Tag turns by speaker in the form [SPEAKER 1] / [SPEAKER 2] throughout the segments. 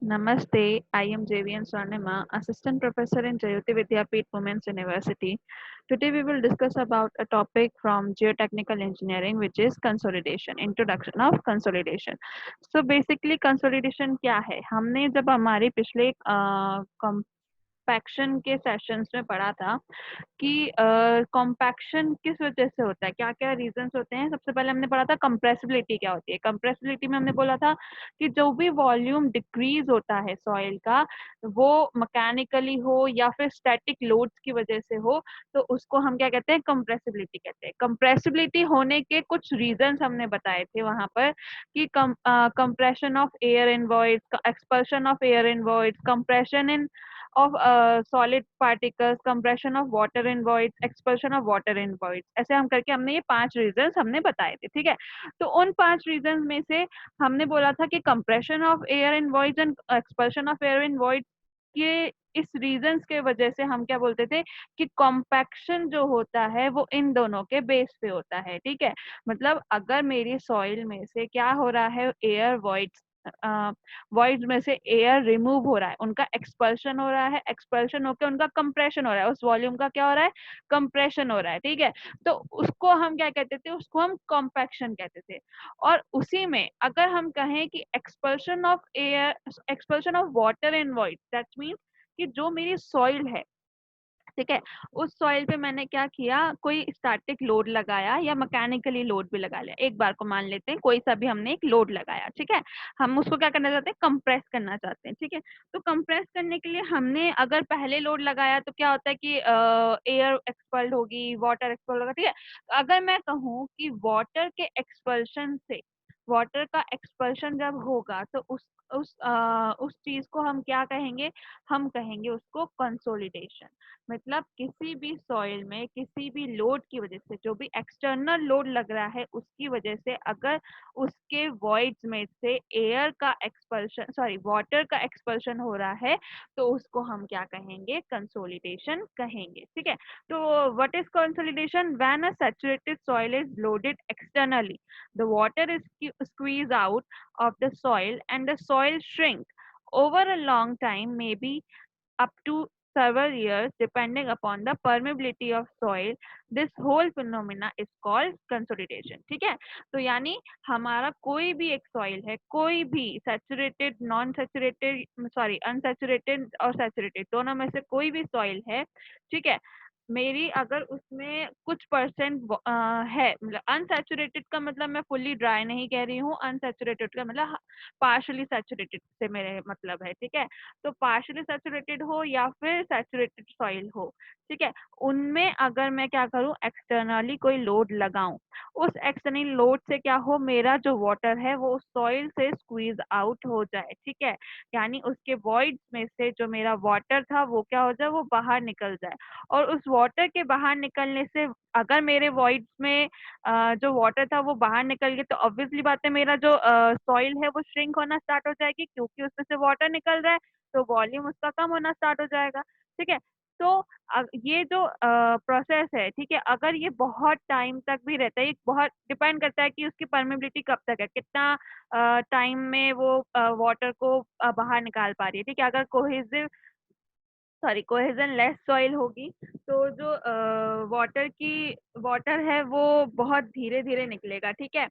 [SPEAKER 1] Namaste, I am JVN Swarnima, Assistant Professor in Jayoti Vidyapeeth Women's University. Today we will discuss about a topic from Geotechnical Engineering which is consolidation, introduction of consolidation. So basically consolidation क्या है? हमने जब हमारी पिछले compaction के sessions में पढ़ा था कि कॉम्पैक्शन किस वजह से होता है, क्या क्या रीजंस होते हैं। सबसे पहले हमने पढ़ा था कंप्रेसिबिलिटी क्या होती है। कंप्रेसिबिलिटी में हमने बोला था कि जो भी वॉल्यूम डिक्रीज होता है सॉइल का, वो मैकेनिकली हो या फिर स्टैटिक लोड्स की वजह से हो, तो उसको हम क्या कहते हैं, कंप्रेसिबिलिटी कहते हैं। कंप्रेसिबिलिटी होने के कुछ रीजंस हमने बताए थे वहां पर कि compression of air in voids, expulsion of air in voids, compression in of solid particles, compression of water in voids, expulsion of water in voids। ऐसे हम करके हमने ये 5 रीजंस हमने बताए थे, ठीक है। तो उन 5 रीजंस में से हमने बोला था कि compression of air in voids and expulsion of air in voids के इस रीजंस के वजह से हम क्या बोलते थे कि कॉम्पैक्शन जो होता है वो इन दोनों के बेस पे होता है, ठीक है। मतलब अगर मेरी सॉइल में से क्या हो रहा है, एयर वॉइड्स में से एयर रिमूव हो रहा है, उनका एक्सपल्शन हो रहा है, एक्सपल्शन होकर उनका कंप्रेशन हो रहा है, उस वॉल्यूम का क्या हो रहा है, कंप्रेशन हो रहा है, ठीक है। तो उसको हम क्या कहते थे, उसको हम कॉम्पैक्शन कहते थे। और उसी में अगर हम कहें कि expulsion of air, expulsion of water in void, that means कि जो मेरी सॉइल है, ठीक है, उस सॉइल पे मैंने क्या किया, कोई स्टैटिक लोड लगाया या मैकेनिकली लोड भी लगा लिया। एक बार को मान लेते हैं कोई सा भी हमने एक लोड लगाया, ठीक है। हम उसको क्या करना चाहते हैं, कंप्रेस करना चाहते हैं, ठीक है। तो कंप्रेस करने के लिए हमने अगर पहले लोड लगाया तो क्या होता है कि एयर एक्सपल्ड होगी, वाटर एक्सपल्ड होगा, ठीक है। अगर मैं कहूँ कि वाटर के एक्सपल्शन से, वाटर का एक्सपल्शन जब होगा तो उस चीज को हम क्या कहेंगे, हम कहेंगे उसको कंसोलिडेशन। मतलब किसी भी सॉइल में किसी भी लोड की वजह से, जो भी एक्सटर्नल लोड लग रहा है उसकी वजह से अगर उसके वॉइड्स में से एयर का एक्सपल्शन, सॉरी वाटर का एक्सपल्शन हो रहा है, तो उसको हम क्या कहेंगे, कंसोलिडेशन कहेंगे, ठीक है। तो what is consolidation? When a saturated soil is loaded externally, the water is squeezed out of the soil and the soil shrink over a long time, maybe up to several years depending upon the permeability of soil. This whole phenomena is called consolidation, ठीक है। तो यानी हमारा कोई भी एक soil है, कोई भी saturated, non saturated, sorry unsaturated और सैचुरेटेड, दोनों में से कोई भी सॉइल है, ठीक है, मेरी अगर उसमें कुछ परसेंट है, मतलब अनसैचुरेटेड का मतलब मैं फुल्ली ड्राई नहीं कह रही हूँ, अनसैचुरेटेड का मतलब पार्शली सैचुरेटेड से मेरे मतलब है, ठीक है। तो पार्शली सैचुरेटेड हो या फिर सैचुरेटेड सॉइल हो, ठीक है, उनमें अगर मैं क्या करूं, एक्सटर्नली कोई लोड लगाऊं, उस एक्सटर्नल लोड से क्या हो, मेरा जो वाटर है वो सॉइल से स्क्वीज आउट हो जाए, ठीक है। यानी उसके वॉइड्स में से जो मेरा वाटर था वो क्या हो जाए, वो बाहर निकल जाए। और उस वाटर के बाहर निकलने से, अगर मेरे वॉइड्स में जो वाटर था वो बाहर निकल गया, तो ऑब्वियसली बात है मेरा जो सॉइल है वो श्रिंक होना स्टार्ट हो जाएगी, क्योंकि उसमें से वाटर निकल रहा है, तो वॉल्यूम उसका कम होना स्टार्ट हो जाएगा, ठीक है। तो ये जो प्रोसेस है, ठीक है, अगर ये बहुत टाइम तक भी रहता है, ये बहुत डिपेंड करता है कि उसकी परमेबिलिटी कब तक है, कितना टाइम में वो वाटर को बाहर निकाल पा रही है, ठीक है। अगर cohesive, sorry cohesion less soil होगी, तो जो वाटर है वो बहुत धीरे धीरे निकलेगा, ठीक है।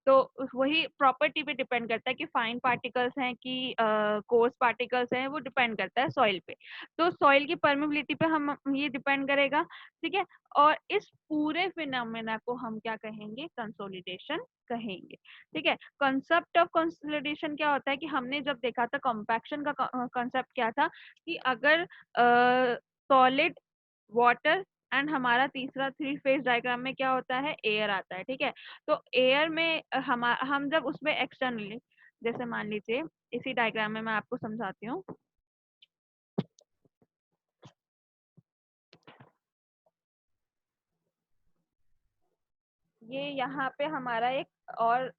[SPEAKER 1] तो वही प्रॉपर्टी पे डिपेंड करता है कि फाइन पार्टिकल्स हैं कि कोर्स पार्टिकल्स हैं, वो डिपेंड करता है सॉइल पे। तो सॉइल की परमेबिलिटी पे हम ये डिपेंड करेगा, ठीक है। और इस पूरे फिनोमेना को हम क्या कहेंगे, कंसोलिडेशन कहेंगे, ठीक है। कंसेप्ट ऑफ कंसोलिडेशन क्या होता है कि हमने जब देखा था कॉम्पैक्शन का कंसेप्ट क्या था, कि अगर सॉलिड, वाटर एंड हमारा तीसरा थ्री फेज डायग्राम में क्या होता है, एयर आता है, ठीक है। तो एयर में हम जब उसमें एक्सटर्नली, जैसे मान लीजिए इसी डायग्राम में मैं आपको समझाती हूँ। ये यहाँ पे हमारा एक और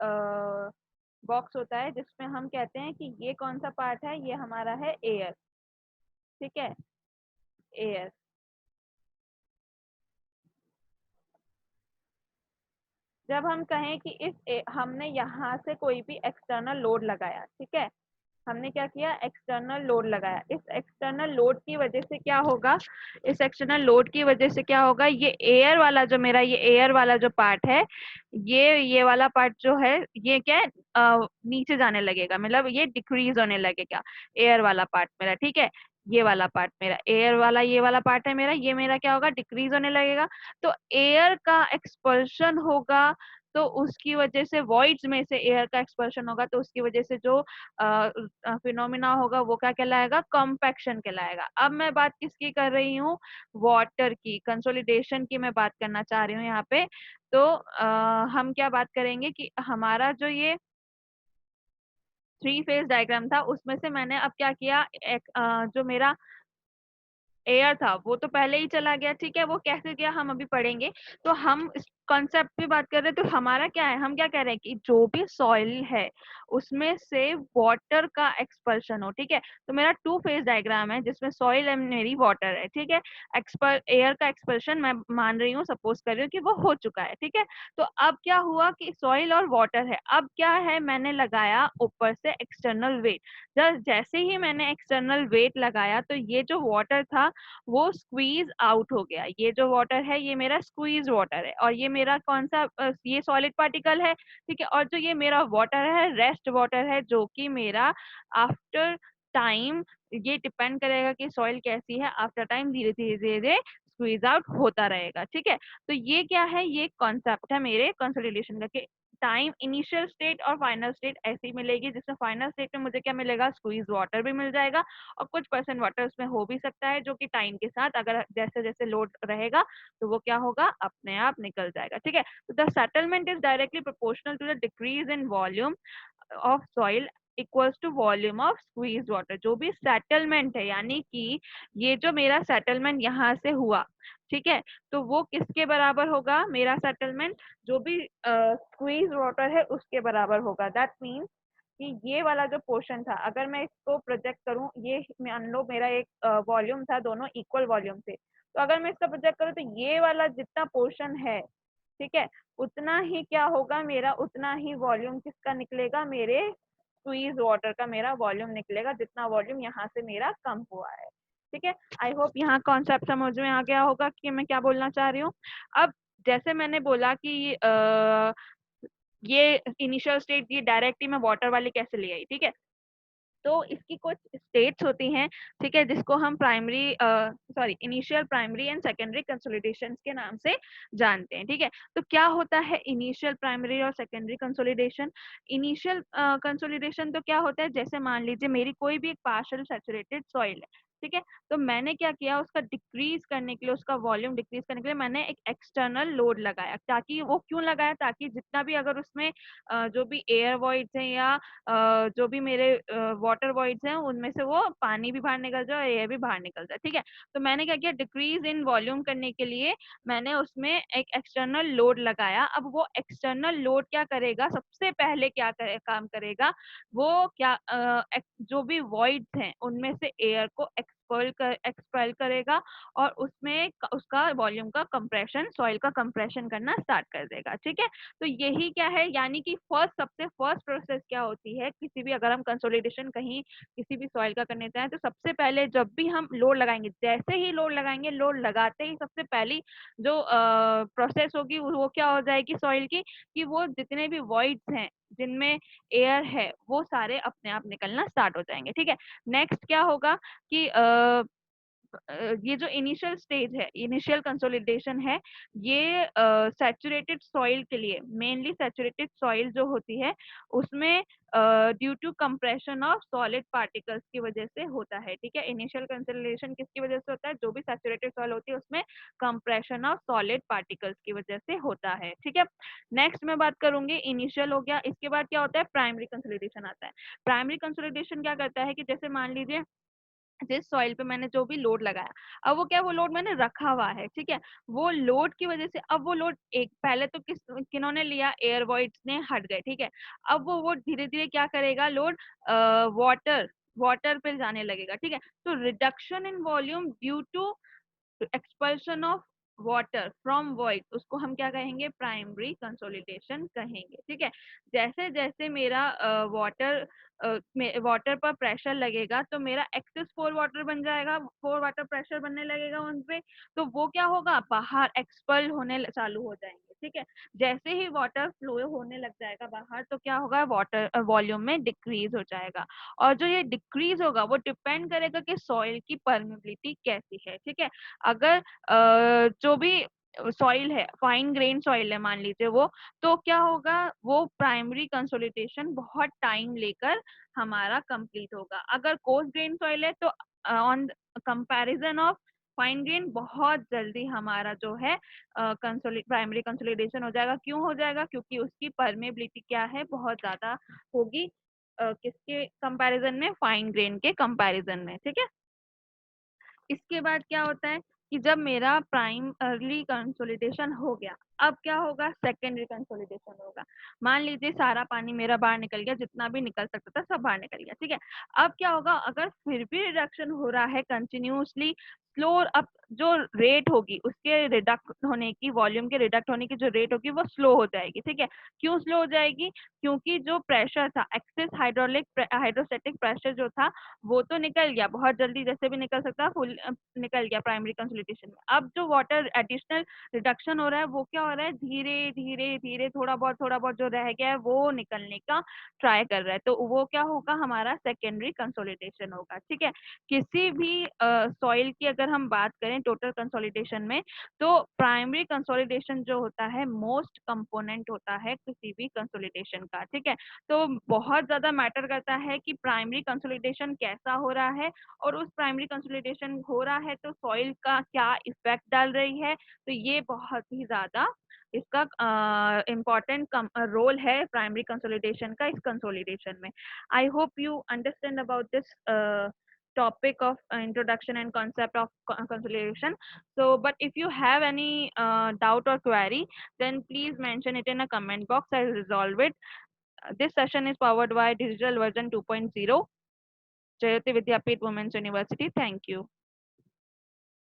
[SPEAKER 1] बॉक्स होता है जिसमें हम कहते हैं कि ये कौन सा पार्ट है, ये हमारा है एयर, ठीक है, एयर। जब हम कहें कि हमने यहाँ से कोई भी एक्सटर्नल लोड लगाया, ठीक है, हमने क्या किया, एक्सटर्नल लोड लगाया। इस एक्सटर्नल लोड की वजह से क्या होगा, इस एक्सटर्नल लोड की वजह से क्या होगा, ये एयर वाला जो मेरा, ये एयर वाला जो पार्ट है, ये वाला पार्ट जो है, ये क्या है, नीचे जाने लगेगा, मतलब ये डिक्रीज होने लगेगा, एयर वाला पार्ट मेरा, ठीक है। ये वाला पार्ट मेरा एयर वाला, ये वाला पार्ट है मेरा, ये मेरा क्या होगा, डिक्रीज होने लगेगा। तो एयर का एक्सपल्शन होगा, तो उसकी वजह से वॉइड्स में से एयर का एक्सपल्शन होगा, तो उसकी वजह से जो फिनोमिना होगा वो क्या कहलाएगा, कॉम्पैक्शन कहलाएगा। अब मैं बात किसकी कर रही हूँ, वाटर की, कंसोलिडेशन की मैं बात करना चाह रही हूँ यहाँ पे। तो हम क्या बात करेंगे कि हमारा जो ये 3 फेज डायग्राम था, उसमें से मैंने अब क्या किया, जो मेरा एयर था वो तो पहले ही चला गया, ठीक है, वो कैसे गया हम अभी पढ़ेंगे। तो हम इस कॉन्सेप्ट पे बात कर रहे हैं, तो हमारा क्या है, हम क्या कह रहे हैं कि जो भी सॉइल है उसमें से वाटर का एक्सपल्शन हो, ठीक है। तो मेरा 2 फेज डायग्राम है जिसमें सॉइल एंड मेरी वाटर है, ठीक है। एक्सपल एयर का एक्सपल्शन मैं मान रही हूँ, सपोज कर रही हूँ कि वो हो चुका है, ठीक है। तो अब क्या हुआ कि सॉइल और वाटर है, अब क्या है, मैंने लगाया ऊपर से एक्सटर्नल वेट। जैसे ही मैंने एक्सटर्नल वेट लगाया, तो ये जो वाटर था वो स्क्वीज आउट हो गया। ये जो वाटर है ये मेरा स्क्वीज वाटर है, और ये मेरा कौन सा, ये सॉलिड पार्टिकल है, ठीक है। और जो ये मेरा वाटर है, रेस्ट वाटर है, जो कि मेरा आफ्टर टाइम, ये डिपेंड करेगा कि सॉइल कैसी है, आफ्टर टाइम धीरे धीरे धीरे स्क्वीज आउट होता रहेगा, ठीक है। तो ये क्या है, ये कॉन्सेप्ट है मेरे कंसोलिडेशन का, कि टाइम, इनिशियल स्टेट और फाइनल स्टेट ऐसी मिलेगी, जिसमें फाइनल स्टेट में मुझे क्या मिलेगा, स्क्वीज वाटर भी मिल जाएगा, और कुछ परसेंट वाटर उसमें हो भी सकता है, जो कि टाइम के साथ अगर जैसे जैसे लोड रहेगा तो वो क्या होगा, अपने आप निकल जाएगा, ठीक है। तो the settlement is directly proportional to the decrease in volume of soil equals to volume of squeeze water. जो भी सेटलमेंट है, यानी कि ये जो मेरा सेटलमेंट यहाँ से हुआ, ठीक है, तो वो किसके बराबर होगा, मेरा सेटलमेंट जो भी स्क्वीज वाटर है उसके बराबर होगा। दैट मीन्स कि ये वाला जो पोर्शन था, अगर मैं इसको प्रोजेक्ट करूं, ये मान लो मेरा एक वॉल्यूम था, दोनों इक्वल वॉल्यूम थे, तो अगर मैं इसका प्रोजेक्ट करूं तो ये वाला जितना पोर्शन है, ठीक है, उतना ही क्या होगा मेरा, उतना ही वॉल्यूम किसका निकलेगा, मेरे स्क्वीज वाटर का मेरा वॉल्यूम निकलेगा, जितना वॉल्यूम यहाँ से मेरा कम हुआ है, ठीक है। आई होप यहाँ कॉन्सेप्ट समझ में आ गया होगा कि मैं क्या बोलना चाह रही हूँ। अब जैसे मैंने बोला कि ये इनिशियल स्टेट, ये डायरेक्टली मैं वाटर वाली कैसे ले आई, ठीक है। तो इसकी कुछ स्टेट्स होती हैं, ठीक है, जिसको हम primary sorry initial, primary and secondary consolidation के नाम से जानते हैं, ठीक है। तो क्या होता है इनिशियल, प्राइमरी और सेकेंडरी कंसोलिडेशन। इनिशियल कंसोलिडेशन तो क्या होता है, जैसे मान लीजिए मेरी कोई भी एक पार्शियल सैचुरेटेड सॉइल है, ठीक है। तो मैंने क्या किया, उसका डिक्रीज करने के लिए, उसका वॉल्यूम डिक्रीज करने के लिए मैंने एक एक्सटर्नल लोड लगाया, ताकि वो क्यों लगाया, ताकि जितना भी अगर उसमें जो भी एयर वॉइड्स हैं, या जो भी मेरे वाटर वॉइड्स हैं, उनमें से वो पानी भी बाहर निकल जाए और एयर भी बाहर निकल जाए, ठीक है। तो मैंने क्या किया, डिक्रीज इन वॉल्यूम करने के लिए मैंने उसमें एक एक्सटर्नल लोड लगाया। अब वो एक्सटर्नल लोड क्या करेगा, सबसे पहले क्या काम करेगा, वो क्या जो भी वॉइड्स हैं उनमें से एयर को एक्सपेल करेगा, और उसमें उसका वॉल्यूम का कंप्रेशन, सॉइल का कंप्रेशन करना स्टार्ट कर देगा, ठीक है। तो यही क्या है, यानी कि सबसे फर्स्ट प्रोसेस क्या होती है, किसी भी, अगर हम कंसोलिडेशन कहीं किसी भी सॉइल का करने चाहें, तो सबसे पहले जब भी हम लोड लगाएंगे, जैसे ही लोड लगाएंगे, लोड लगाते ही सबसे पहली जो प्रोसेस होगी वो क्या हो जाएगी सॉइल की, कि वो जितने भी वॉइड्स हैं जिनमें एयर है वो सारे अपने आप निकलना स्टार्ट हो जाएंगे, ठीक है। नेक्स्ट क्या होगा कि ये जो इनिशियल स्टेज है, इनिशियल कंसोलिडेशन है, ये सैचुरेटेड सॉइल के लिए, मेनली सैचुरेटेड सॉइल जो होती है उसमें due to compression of solid particles की वजह से होता है, ठीक है। इनिशियल कंसोलिडेशन किसकी वजह से होता है, जो भी सैचुरेटेड सॉइल होती है उसमें कंप्रेशन ऑफ सॉलिड पार्टिकल्स की वजह से होता है, ठीक है। नेक्स्ट मैं बात करूंगी, इनिशियल हो गया, इसके बाद क्या होता है, प्राइमरी कंसोलिडेशन आता है। प्राइमरी कंसोलिडेशन क्या करता है कि जैसे मान लीजिए जिस सॉइल पे मैंने जो भी लोड लगाया, अब वो क्या, वो लोड मैंने रखा हुआ है, ठीक है। वो लोड की वजह से, अब वो लोड एक पहले तो किन्होंने लिया, एयर वॉइड्स ने हट गए, ठीक है। अब वो धीरे धीरे क्या करेगा, लोड वाटर वाटर पे जाने लगेगा, ठीक है। तो reduction in volume due to expulsion of water from void, उसको हम क्या कहेंगे, प्राइमरी कंसोलिडेशन कहेंगे। ठीक है, जैसे जैसे मेरा वाटर पर प्रेशर लगेगा तो मेरा एक्सेस फोर वाटर बन जाएगा, फोर वाटर प्रेशर बनने लगेगा उन पे, तो वो क्या होगा, बाहर एक्सपल होने चालू हो जाएंगे। ठीक है, जैसे ही वाटर फ्लो होने लग जाएगा बाहर तो क्या होगा, वाटर वॉल्यूम में डिक्रीज हो जाएगा। और जो ये डिक्रीज होगा वो डिपेंड करेगा कि सॉइल की परमेबिलिटी कैसी है। ठीक है, अगर जो भी सॉइल है, फाइन ग्रेन सॉइल है मान लीजिए वो, तो क्या होगा, वो प्राइमरी कंसोलिडेशन बहुत टाइम लेकर हमारा कंप्लीट होगा। अगर कोर्स ग्रेन सॉइल है तो on comparison of fine grain बहुत जल्दी हमारा जो है प्राइमरी कंसोलिडेशन हो जाएगा। क्यों हो जाएगा, क्योंकि उसकी परमेबिलिटी क्या है, बहुत ज्यादा होगी किसके कंपैरिजन में, फाइन ग्रेन के कंपैरिजन में। ठीक है, इसके बाद क्या होता है कि जब मेरा प्राइमरी कंसोलिडेशन हो गया, अब क्या होगा, सेकेंडरी कंसोलिडेशन होगा। मान लीजिए सारा पानी मेरा बाहर निकल गया, जितना भी निकल सकता था सब बाहर निकल गया। ठीक है, अब क्या होगा, अगर फिर भी रिडक्शन हो रहा है कंटिन्यूसली स्लो, अब जो रेट होगी उसके रिडक्ट होने की, वॉल्यूम के रिडक्ट होने की जो रेट होगी वो स्लो हो जाएगी। ठीक है, क्यों स्लो हो जाएगी, क्योंकि जो प्रेशर था, एक्सेस हाइड्रोस्टेटिक प्रेशर जो था वो तो निकल गया बहुत जल्दी, जैसे भी निकल सकता है, फुल निकल गया प्राइमरी कंसोलिडेशन में। अब जो वाटर एडिशनल रिडक्शन हो रहा है वो क्या हो रहा है, धीरे धीरे धीरे थोड़ा बहुत जो रह गया है वो निकलने का ट्राई कर रहा है, तो वो क्या होगा, हमारा सेकेंडरी कंसोलिडेशन होगा। ठीक है, किसी भी सॉइल की अगर हम बात करें टोटल कंसोलिडेशन में, तो प्राइमरी कंसोलिडेशन जो होता है मोस्ट कंपोनेंट होता है किसी भी कंसोलिडेशन का। ठीक है, तो बहुत ज्यादा मैटर करता है कि प्राइमरी कंसोलिडेशन कैसा हो रहा है, और उस प्राइमरी कंसोलिडेशन हो रहा है तो सॉइल का क्या इफेक्ट डाल रही है, तो ये बहुत ही ज्यादा इसका इम्पोर्टेंट रोल है प्राइमरी कंसोलिडेशन का इस कंसोलिडेशन में। I hope you understand about this topic of introduction and concept of consolidation. So but if you have any doubt or query, then please mention it in a comment box. I'll resolve it. This session is powered by Digital Version 2.0, Jayoti Vidyapeeth Women's University. Thank you.